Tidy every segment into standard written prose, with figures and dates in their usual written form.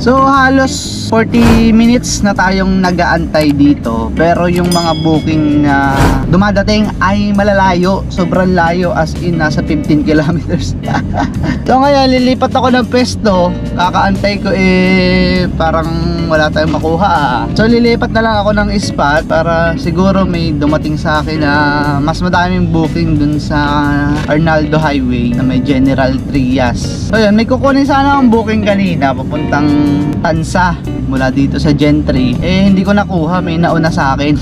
So halos 40 minutes na tayong nag-aantay dito, pero yung mga booking na dumadating ay malalayo, sobrang layo, as in nasa 15 kilometers. So ngayon lilipat ako ng pwesto, kakaantay ko parang wala tayong makuha. So lilipat na lang ako ng spot para siguro may dumating sa akin na mas madaming booking dun sa Arnaldo Highway na may General Trias. So yun, may kukunin sana akong booking kanina papuntang Tansa mula dito sa Gentry, hindi ko nakuha, may nauna sa akin.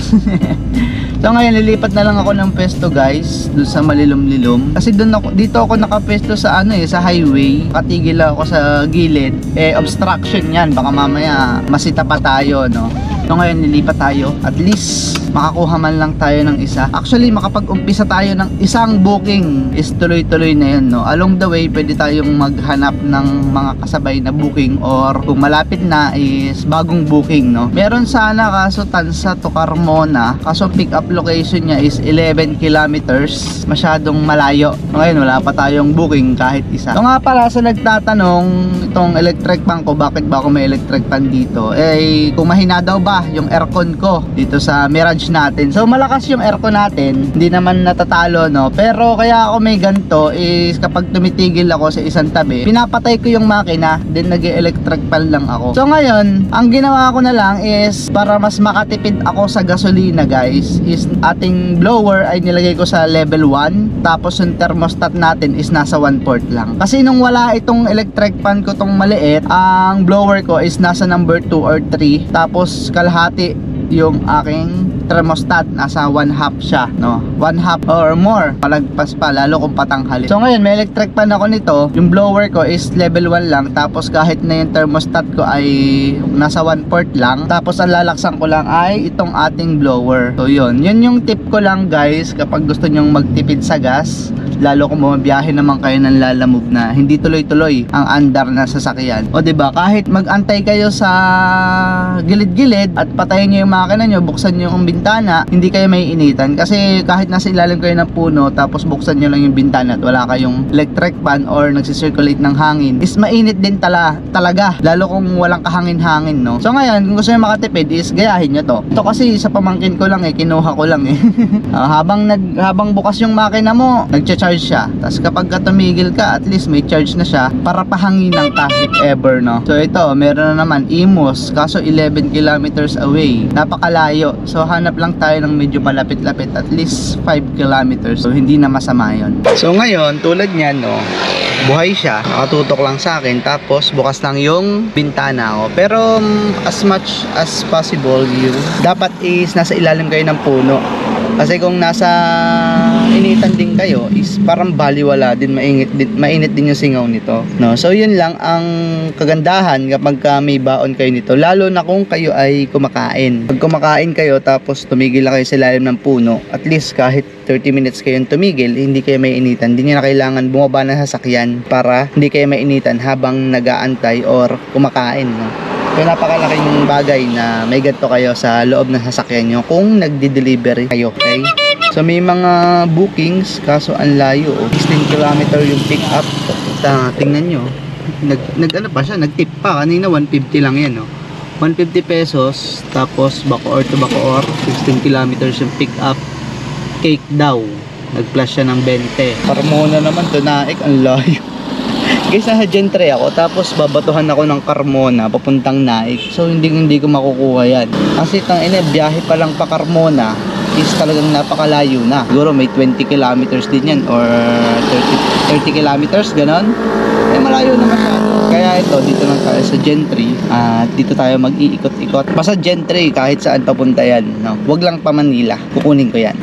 So ngayon lilipat na lang ako ng pwesto guys, doon sa Malilom-Lilom. Kasi dito ako nakapwesto sa sa highway. Katigil ako sa gilid. Obstruction yan, baka mamaya masita pa tayo, no. So ngayon lilipat tayo, at least makakuha man lang tayo ng isa. Actually makapag-umpisa tayo ng isang booking is tuloy-tuloy na yun, no. Along the way pwede tayong maghanap ng mga kasabay na booking, or kung malapit na is bagong booking, no. Meron sana kaso Tansa to Carmona, kaso pick up location niya is 11 kilometers, masyadong malayo. So ngayon wala pa tayong booking kahit isa. So nga pala sa nagtatanong, itong electric fan ko, bakit ba ako may electric fan dito, kung mahina daw ba yung aircon ko dito sa Mirage natin. So malakas yung aircon natin, hindi naman natatalo, no. Pero kaya ako may ganito is kapag tumitigil ako sa isang tabi, pinapatay ko yung makina, then nag-electric fan lang ako. So ngayon ang ginawa ko na lang is para mas makatipid ako sa gasolina guys, is ating blower ay nilagay ko sa level 1, tapos yung thermostat natin is nasa 1/4 lang. Kasi nung wala itong electric fan ko tong maliit, ang blower ko is nasa number 2 or 3, tapos kalahati yung aking thermostat, nasa 1/2 siya, no, 1/2 or more, palagpas pa lalo kung patanghali. So ngayon may electric pan ako nito, yung blower ko is level 1 lang, tapos kahit na yung thermostat ko ay nasa 1/4 lang, tapos ang lalaksan ko lang ay itong ating blower. So yun yung tip ko lang guys, kapag gusto nyong magtipid sa gas, lalo kung bumabiyahe naman kayo ng Lalamove na hindi tuloy-tuloy ang andar na sasakyan. O diba, kahit mag-antay kayo sa gilid-gilid at patayin nyo yung makina nyo, buksan nyo yung bintana, hindi kayo may initan. Kasi kahit nasa ilalim kayo ng puno, tapos buksan nyo lang yung bintana at wala kayong electric fan or nagsisirculate ng hangin, is mainit din talaga, lalo kung walang kahangin-hangin, no. So ngayon, kung gusto nyo makatipid is gayahin nyo to. Ito kasi sa pamangkin ko lang kinuha ko lang habang bukas yung makina mo, nagcha-charge siya. Tapos kapag tumigil ka, at least may charge na siya para pahanginan ka if ever, no. So ito, meron na naman Imus, kaso 11 kilometers away, napakalayo. So hanap lang tayo ng medyo malapit-lapit, at least 5 kilometers. So hindi na masama yun. So ngayon, tulad niyan, no, buhay siya, nakatutok lang sa akin, tapos bukas lang yung bintana ko. Pero as much as possible, yung dapat is nasa ilalim kayo ng puno. Kasi kung nasa initan din kayo is parang baliwala din, mainit din yung singaw nito, no. So yun lang ang kagandahan kapag may baon kayo nito, lalo na kung kayo ay kumakain. Pag kumakain kayo tapos tumigil na kayo sa ilalim ng puno, at least kahit 30 minutes kayong tumigil, hindi kayo may initan. Hindi nyo na kailangan bumaba ng sasakyan para hindi kayo may initan habang nag-aantay or kumakain, no. Kaya napakalaking bagay na may ganito kayo sa loob ng sasakyan nyo kung nagdi-delivery kayo, okay? So may mga bookings, kaso ang layo, 16 km yung pick up. Tingnan nyo, nag-ano pa siya, nag-tip pa, kanina 150 lang yan, no? 150 pesos, tapos Bacoor to Bacoor, 16 km yung pick up, cake daw, nag-plus siya ng 20. Carmona naman to, Naik, ang layo. Guys, nasa Gentry ako, tapos babatuhan ako ng Carmona papuntang Naik. So hindi ko makukuha yan. Kasi biyahe pa lang pa Carmona is talagang napakalayo na. Siguro may 20 kilometers din yan, or 30 kilometers, ganon. Malayo na masyado. Kaya ito, dito lang tayo sa Gentry, at dito tayo mag-iikot-ikot. Basta Gentry, kahit saan papunta yan, no? Wag lang pa Manila, kukunin ko yan.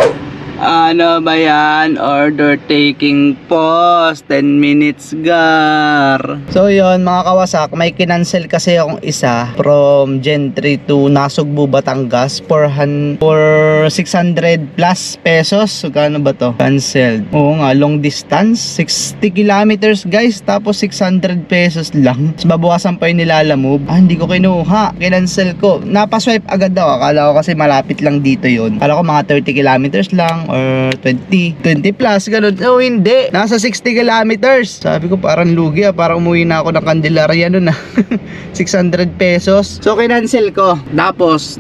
Ano ba yan? Order taking pause, 10 minutes gar. So yun mga kawasak, may kinancel kasi akong isa from Gentry to Nasugbu, Batangas for 600 plus pesos. So kano ba to? Cancelled. Oo nga, long distance, 60 kilometers guys, tapos 600 pesos lang. Tapos babawasan pa yung Nilalamove. Hindi ko kinuha, kinancel ko. Napaswipe agad daw, akala ko kasi malapit lang dito yun. Akala ko mga 30 kilometers lang or 20 plus ganun. So hindi, nasa 60 kilometers. Sabi ko parang lugi parang umuwi na ako ng Candelaria nun 600 pesos. So kinancel ko. Tapos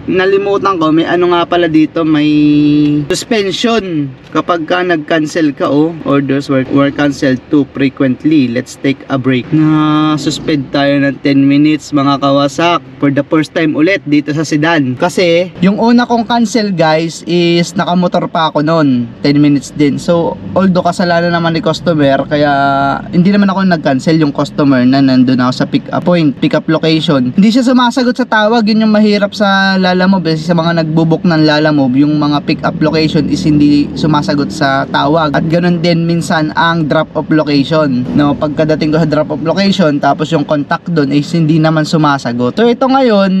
nalimutan ko, may ano nga pala dito, may suspension kapag ka nag-cancel ka orders were canceled too frequently, let's take a break. Suspend tayo ng 10 minutes mga kawasak for the first time ulit dito sa Sedan. Kasi yung una kong cancel guys is nakamotor pa ako noon, 10 minutes din. So although kasalanan naman ni customer, kaya hindi naman ako nag-cancel, yung customer na nandun ako sa pick up point, pick up location. Hindi siya sumasagot sa tawag, yun yung mahirap sa Lalamove. Sa mga nagbubook ng Lalamove, yung mga pick up location is hindi sumasagot sa tawag. At ganun din minsan ang drop off location. No, pagkadating ko sa drop off location, tapos yung contact doon is hindi naman sumasagot. So ito ngayon,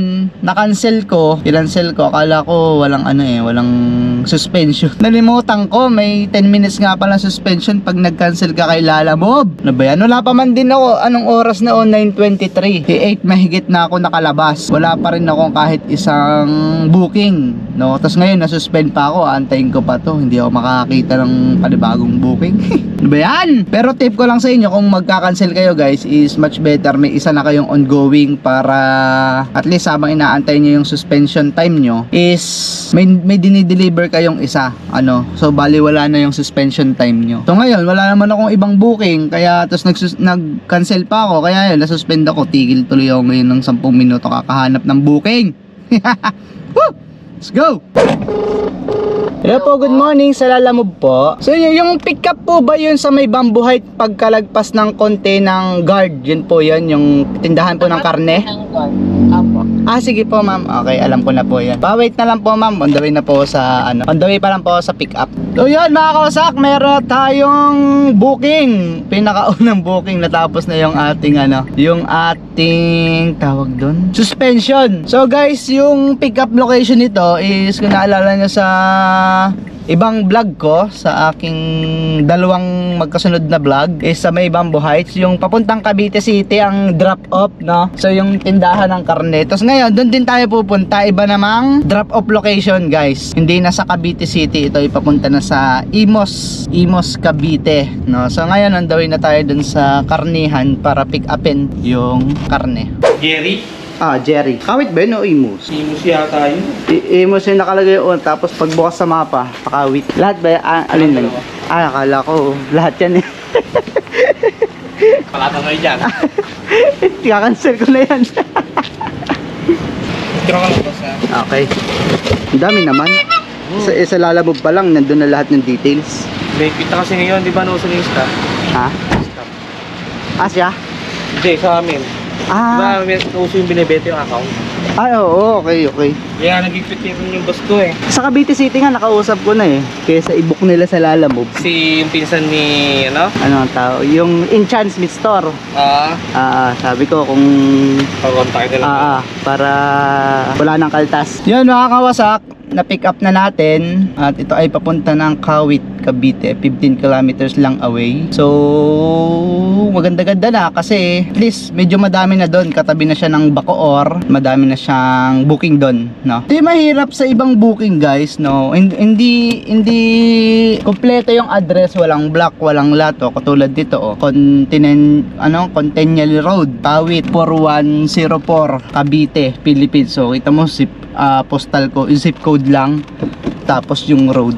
na-cancel ko, akala ko walang walang suspension. Nalimutan ko, may 10 minutes nga pala suspension pag nag-cancel ka kay Lalamove. Ano ba yan? Wala pa man din ako. Anong oras na 9:23. 8 mahigit na ako nakalabas. Wala pa rin ako kahit isang booking. No? Tapos ngayon, nasuspend pa ako. Antayin ko pa to. Hindi ako makakita ng panibagong booking. Ano ba yan? Pero tip ko lang sa inyo, kung magka-cancel kayo guys, is much better may isa na kayong ongoing para at least habang inaantay nyo yung suspension time nyo is may dinideliver kayong isa. So bali wala na yung suspension time nyo. So ngayon, wala naman akong ibang booking, kaya tapos nag-cancel pa ako, kaya yun, nasuspend ako. Tigil tuloy ako ngayon ng 10 minuto kakahanap ng booking. Woo! Let's go! Hello po, good morning sa Lalamove po. So yung pick up po ba yun sa may Bamboo Height pagkalagpas ng konti ng guard? Yun po yun, yung tindahan po ng karne? Apo. Sige po ma'am, okay, alam ko na po yan. Pa-wait na lang po ma'am, on the way na po sa on the way pa lang po sa pick up. So yun mga kausak, meron tayong booking. Pinakaunang booking, natapos na yung ating yung ating tawag doon, suspension. So guys, yung pick up location nito is, kung naalala nyo sa ibang vlog ko, sa aking dalawang magkasunod na vlog, is sa may Bamboo Heights, yung papuntang Cavite City ang drop off, no? So yung tindahan ng karne. Tapos ngayon, doon din tayo pupunta, iba namang drop off location guys. Hindi na sa Cavite City, ito ipapunta na sa Imos Cavite, no? So ngayon, on the way na tayo dun sa karnihan para pick upin yung karne. Jerry? Jerry. Kawit ba yun o Imus? Imus yata yun. Imus yung nakalagay yun. Tapos pagbukas sa mapa, pakawit. Lahat ba? Alin lang? Akala ko. Lahat yan eh. Palatang kayo dyan. Kakancel ko na yan. Tira ka lang boss ha. Okay. Ang dami naman. Sa Lalamove pa lang, nandun na lahat ng details. May kita kasi ngayon, di ba nauso na yung stop? Ha? Stop. Siya? Hindi, sa amin. Diba, may nauso yung binibete yung account? Oo, okay. Kaya nag-quit yung boss ko eh. Sa Cavite City nga, nakausap ko na eh. Kesa i-book nila sa Lalamove. Si yung pinsan ni, Ano ang tao? Yung Enchant Meat Store. Sabi ko kung pag-contact na lang. para wala nang kaltas. Yun mga kawasak, na-pick up na natin. At ito ay papunta ng Kawit, Cavite, 15 kilometers lang away. So maganda-ganda na kasi at least medyo madami na doon. Katabi na siya ng Bacoor, madami na siyang booking doon, no? Hindi mahirap sa ibang booking guys, no? Hindi kompleto yung address, walang block, walang lot, katulad dito Centennial Road, Kawit 4104, Cavite, Philippines. So kita mo postal ko, zip code lang, tapos yung road.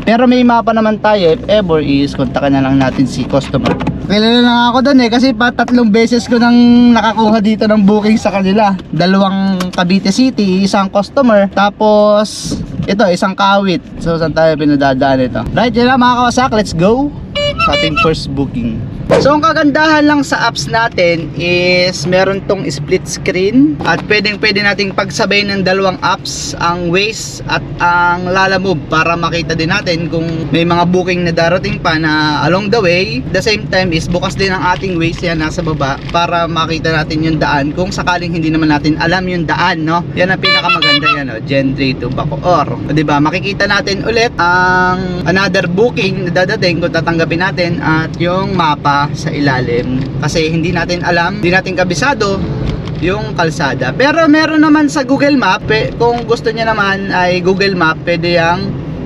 Pero may mapa naman tayo, if ever is kontakin na lang natin si customer. Kilala lang ako doon kasi 3 beses ko nang nakakuha dito ng booking sa kanila. 2 Cavite City, isang customer, tapos ito isang Kawit. So saan tayo pinadadaan ito? Right, yun lang mga kawasak, let's go sa ating first booking. So ang kagandahan lang sa apps natin is meron tong split screen at pwede nating pagsabay ng 2 apps, ang Waze at ang Lalamove, para makita din natin kung may mga booking na darating pa na along the way. The same time is bukas din ang ating Waze, yan nasa baba, para makita natin yung daan kung sakaling hindi naman natin alam yung daan, no? Yan ang pinakamaganda yan, Gentry to Bacoor. O diba, makikita natin ulit ang another booking na dadating kung tatanggapin natin at yung mapa sa ilalim, kasi hindi natin alam, hindi natin kabisado yung kalsada. Pero meron naman sa Google Map, kung gusto niya naman ay Google Map, pwede yang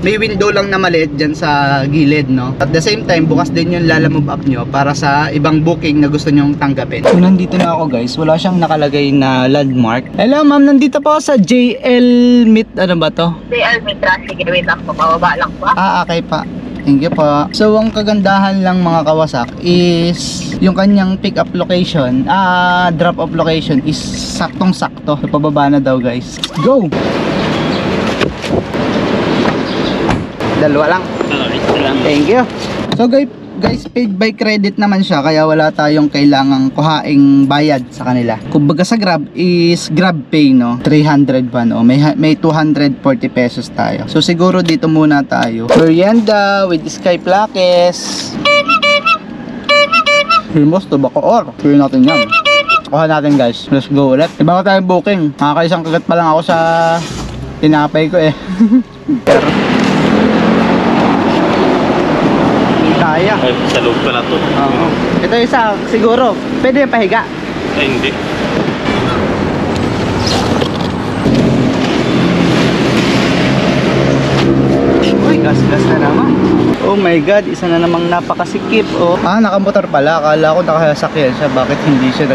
may window lang na maliit dyan sa gilid, no? At the same time, bukas din yung lalamove up nyo para sa ibang booking na gusto nyong tanggapin. So, nandito na ako guys. Wala siyang nakalagay na landmark. Hello ma'am, nandito po ako sa JL Meet. Ano ba to? JL Meet. Sige, wait lang po. Pababa lang po. Okay pa. Thank you po. So, ang kagandahan lang mga kawasak is yung kanyang pick up location, drop off location is saktong-sakto. So, pababa na daw guys. Go! Dalawa lang. Thank you. So guys, paid by credit naman siya, kaya wala tayong kailangang kuhaing bayad sa kanila. Kumbaga sa Grab is Grab Pay, no? 300 pa, no? May 240 pesos tayo. So siguro dito muna tayo. Merienda with Sky Plaques. Himos to Bacoor. Pwede natin yan. Kuha natin guys. Let's go ulit. Iba ko tayong booking. Nakakaisang kagat pa lang ako sa tinapay ko eh. Pero kaya. Ay, sa loob pala to. Oo. Ito isa, siguro. Pwede yung pahiga. Ay, hindi. Uy, gas-gas na naman. Oh my god, isa na namang napakasikip. Oh. Nakamotor pala. Akala ko nakasakyan siya. Bakit hindi siya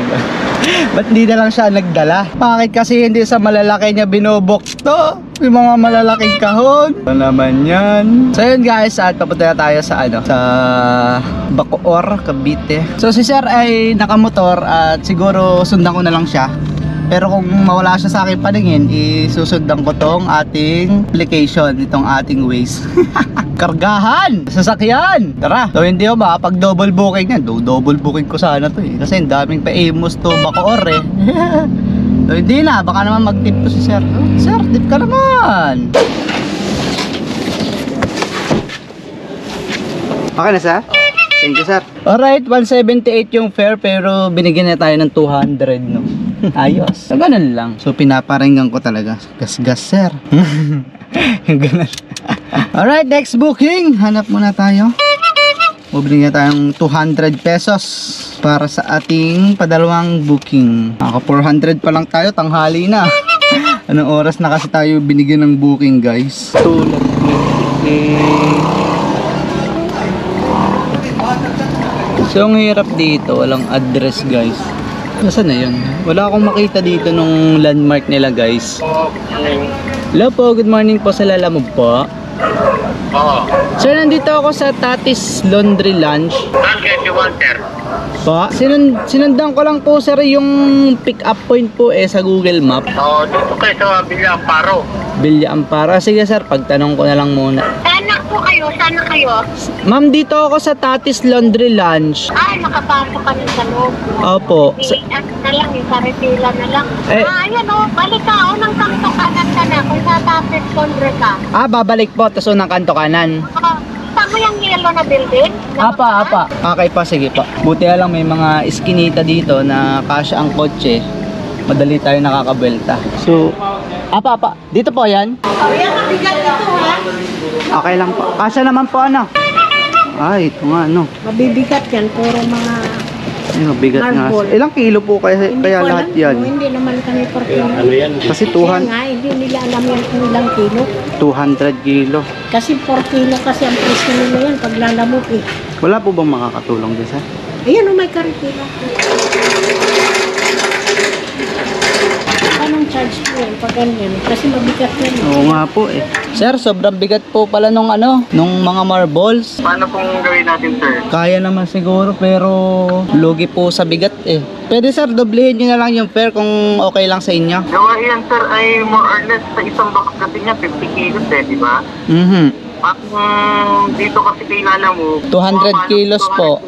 Ba't hindi na lang siya nagdala? Bakit kasi hindi sa malalaki niya binobox to? Yung mga malalaking kahon. Ano naman yan? So yun guys, at papunta na tayo sa sa Bacoor, Cavite. So si sir ay nakamotor at siguro sundan ko na lang siya. Pero kung mawala siya sa akin paningin, isusundan ko tong ating application, itong ating Waze. Kargahan! Sasakyan! Tara! So hindi ako makapag double booking yan. Double booking ko sana to eh. Kasi daming pa-Amos to Bacoor eh. So hindi na, baka naman mag-tip to si sir. Oh, sir, tip ka naman! Okay na sir? Thank you sir. Alright, 178 yung fare pero binigyan na tayo ng 200 no. Ayos. So ganun lang. So pinaparinggan ko talaga. Gas-gas sir. Ganun. Alright, next booking. Hanap muna tayo. Bumili na tayong 200 pesos para sa ating padalawang booking. Ako 400 pa lang tayo, tanghali na. Anong oras na kasi tayo binigyan ng booking guys? So ang hirap dito, walang address guys. Nasaan na yun? Wala akong makita dito nung landmark nila guys. Hello po, good morning po sa Lalamove po. Sir, nandito ako sa Tatis Laundry Lounge. Bakit you want, sir? Po, sinundan ko lang po sir yung pick up point po sa Google Map. Dito kayo sa Villa Amparo. Villa Amparo. Sige sir, pagtanong ko na lang muna. Sana po kayo, sana kayo. Ma'am, dito ako sa Tatis Laundry Lounge. Nakapasok ka ng sa loob. Opo. Na lang, yung karetila na lang. Ayan balik ka, unang kanto kanan ka na. Kung sa Tapit Condre ka. Babalik po, tas unang kanto kanan. Saan mo yung yellow na building? Apa. Okay pa, sige pa. Buti na lang may mga iskinita dito na kasya ang kotse. Madali tayo nakakabelta. So, apa. Dito po yan? Yan, mabigat ito ha. Okay lang po. Kasya naman po ano? Ay, ito nga ano. Mabibigat yan, puro mga Ay, mabigat nga. Marble. Ilang kilo po kaya lahat yan? Hindi naman kami per kilo. Ano yan? Kasi Kaya nga, hindi nila alam yan kung ilang kilo. 200 kilo. Kasi 4 kilo kasi ang presyo nila yan pag lalamog eh. Wala po bang makakatulong din sir? Ayan may karitila. Anong charge po yan pag ganyan? Kasi mabigat yan. Oo nga po eh. Sir, sobrang bigat po pala nung nung mga marbles. Paano pong gawin natin, sir? Kaya naman siguro pero lugi po sa bigat eh. Pwede sir, doblehin nyo na lang yung fare kung okay lang sa inyo. Gawa yan, sir, ay more or less sa isang box kasi niya 50 kilos di ba? At dito kasi kailangan mo 200 kilos po.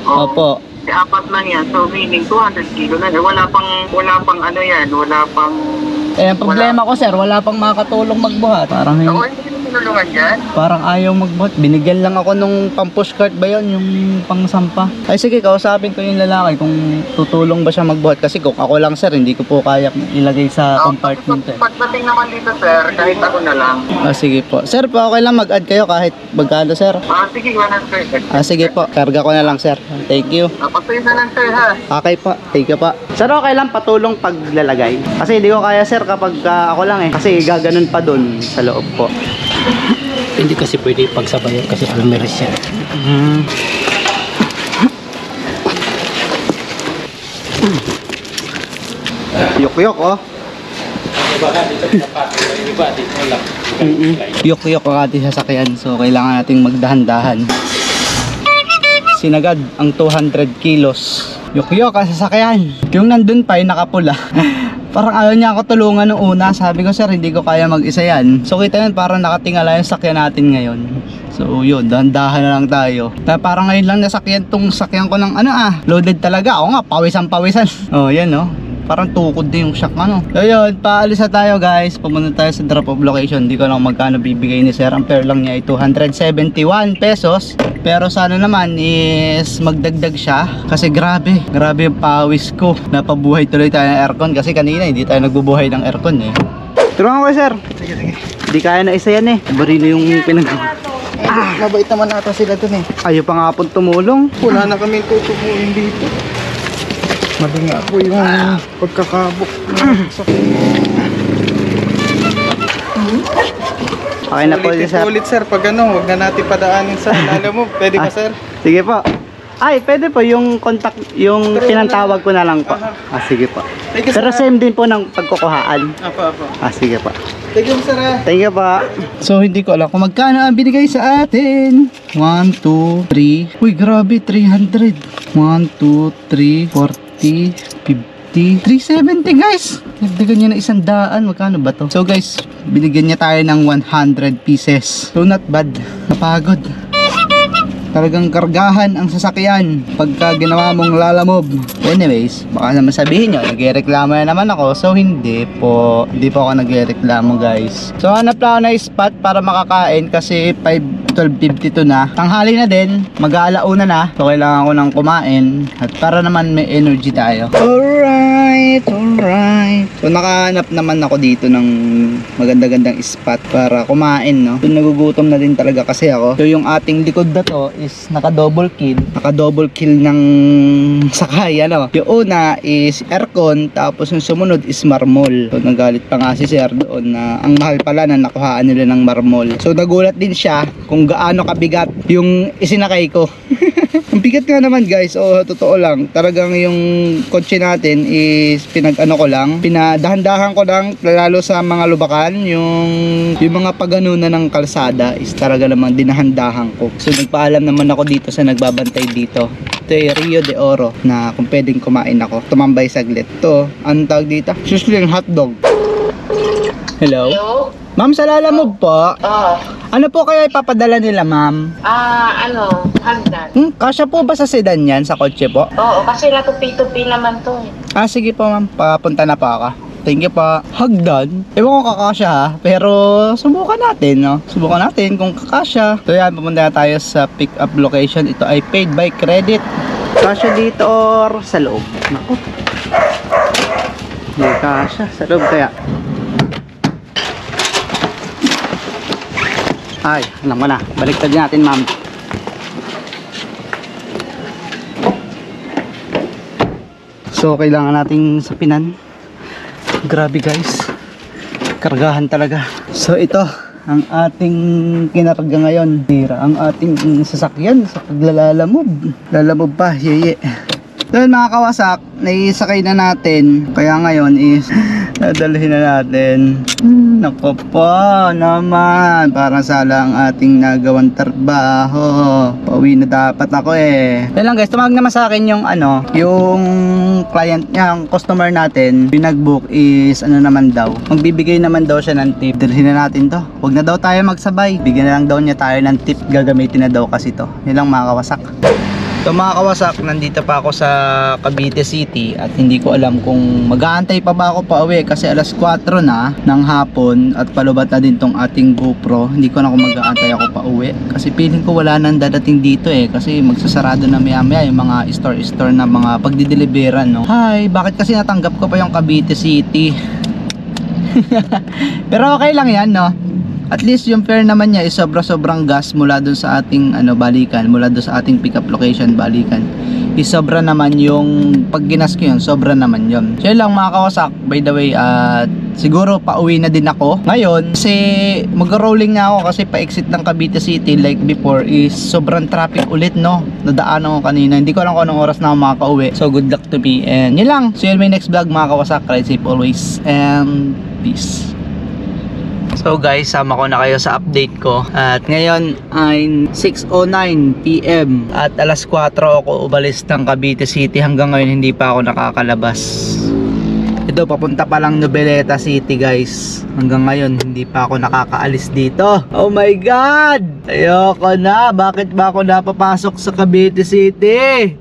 Opo. Apat lang yan, so meaning 200 kilo na. Wala pang ano yan, wala pang... Ang problema ko sir, wala pang makakatulong magbuhat. Parang hindi mo tinulungan dyan? Parang ayaw magbuhat. Binigyan lang ako nung pang pushcart ba yun, yung pang sampa. Ay sige, kausapin ko yung lalaki kung tutulong ba siya magbuhat. Kasi kung ako lang sir, hindi ko po kaya ilagay sa compartment eh. Pagdating naman dito sir, kahit ako na lang. Sige po. Sir, pa okay lang mag-add kayo kahit magkano sir? Sige, 100. Sige po, karga ko na lang sir. Thank you. Patuloy na lang sir ha. Okay po, thank you po. Sir, okay lang patulong paglalagay. Kasi hindi ko kaya sir kapag ako lang eh. Kasi gaganon pa dun sa loob po. Hindi kasi pwede pagsabayan kasi almeris siya. Yok-yok oh. Yok-yok ang ating sasakyan, so kailangan nating magdahan-dahan. Sinagad ang 200 kilos. Yok-yok ang sasakyan. Yung nandun pa yung nakapula. Parang ayaw niya ako tulungan nung una. Sabi ko, sir, hindi ko kaya mag-isa yan. So kita yun, parang nakatingala yung sakyan natin ngayon. So yun, dahan-dahan na lang tayo. Parang ngayon lang nasakyan tong sakyan ko ng loaded talaga. Ako nga, pawisan-pawisan. Oh, yan oh. Parang tukod din yung shock So yun, paalis na tayo guys. Pumunta tayo sa drop off location. Hindi ko lang magkano bibigay ni sir. Ang fare lang niya ay 271 pesos. Pero sana naman is magdagdag siya. Kasi grabe yung pawis ko. Napabuhay tuloy tayo ng aircon. Kasi kanina hindi tayo nagbubuhay ng aircon eh. Tulungan ko sir. Sige. Hindi kaya na isa yan eh. Barilo yung pinagawa. Mabait naman ata sila dun eh. Ayaw pa nga po tumulong. Wala na kami tutulungin dito. Mali nga po yung pagkakabok ng sakit. Okay na po sir. Ulit sir, pag huwag na natin padaanin sa mo. Pwede ba sir? Sige po. Ay, pwede po yung contact, yung pinantawag ko na lang po. Sige po. Pero same din po ng pagkukuhaan. Apa. Sige po. Thank you sir. Thank you po. So hindi ko alam kung magkano ang binigay sa atin. 1, 2, 3. Uy, grabe, 300. 1, 2, 3, 40, 50, 370 guys. Nagdagan niya na 100. Magkano ba to? So guys, binigyan niya tayo ng 100 pieces. So not bad. Napagod. Talagang kargahan ang sasakyan pagka ginawa mong lalamob. Anyways, baka naman sabihin nyo, nagreklamo na naman ako. So hindi po ako nagreklamo guys. So hanap lang ako na spot para makakain kasi 12:52 na. Tanghali na din, mag-aalauna na. So kailangan ko nang kumain at para naman may energy tayo. Alright. So nakahanap naman ako dito ng maganda-gandang spot para kumain, no. So nagugutom na din talaga kasi ako. So yung ating likod na to is naka-double kill ng sakay, Yung una is aircon, tapos yung sumunod is marmol. So nagalit pa nga si sir doon na ang mahal pala na nakuhaan nila ng marmol. So nagulat din siya kung gaano kabigat yung isinakay ko. Ang bigat nga naman guys, totoo lang. Talagang yung kotse natin is pinadahan-dahan ko lang, lalo sa mga lubakan, yung mga paganunan ng kalsada is talaga naman dinahan-dahan ko. So nagpaalam naman ako dito sa nagbabantay dito. Ito ay Rio de Oro na kung pwedeng kumain ako. Tumambay saglit. Ito, anong tawag dito? Sizzling hotdog. Hello? Ma'am, sa Lalamove po. Ano po kaya ipapadala nila, ma'am? Hagdan. Kasya po ba sa sedan yan, sa kotse po? Oo, kasi natupi-tupi naman to eh. Sige po, ma'am. Papunta na po ako. Thank you po. Hagdan? Ewan ko kakasya ha. Pero subukan natin, no? Subukan natin kung kakasya. So yan, pumunta na tayo sa pick up location. Ito ay paid by credit. Kasya dito or sa loob? Naku. Hindi kasya. Sa loob kaya. Ay, alam ko na. Baliktad natin, ma'am. So, kailangan nating sapinan. Grabe guys. Kargahan talaga. So, ito ang ating kinarga ngayon. Tira ang ating sasakyan sa paglalalamove. Lalamob pa, yeye. So, mga kawasak, naisakay na natin. Kaya ngayon is dadalhin na natin. Naku po naman, parang sala ang ating nagawang trabaho. Pauwi na dapat ako eh. Yan lang guys, tumawag naman sa akin yung yung client niya, yung customer natin, yung nag-book is naman daw, magbibigay naman daw siya ng tip. Dalhin na natin to. Huwag na daw tayo magsabay, bigyan na lang daw niya tayo ng tip. Gagamitin na daw kasi to. Yan lang mga kawasak. So mga kawasak, nandito pa ako sa Cavite City at hindi ko alam kung mag-aantay pa ba ako pa uwi kasi alas 4 na ng hapon at palubat na din tong ating GoPro. Hindi ko na kung mag-aantay ako pa uwi kasi feeling ko wala nang dadating dito eh kasi magsasarado na maya-maya yung mga store na mga pagdideliveran, no. Hi, bakit kasi natanggap ko pa yung Cavite City? Pero okay lang yan, no. At least yung fare naman niya is sobrang gas mula dun sa ating balikan, mula dun sa ating pick up location balikan. is sobra naman yung pag ginas ko yun, sobra naman yun. So yun lang mga kawasak, by the way, siguro pauwi na din ako ngayon kasi mag-rolling na ako kasi pa-exit ng Cavite City like before is sobrang traffic ulit, no? Nadaanan ko kanina, hindi ko alam kung anong oras na ako makakauwi. So good luck to me and yun lang. See you in my next vlog mga kawasak. Ride safe always and peace. So guys, sama ko na kayo sa update ko. At ngayon ay 6:09 PM at alas 4 ako umalis ng Cavite City. Hanggang ngayon hindi pa ako nakakalabas. Ito, papunta pa lang Noveleta City guys. Hanggang ngayon hindi pa ako nakakaalis dito. Oh my God! Ayoko na. Bakit ba ako napapasok sa Cavite City?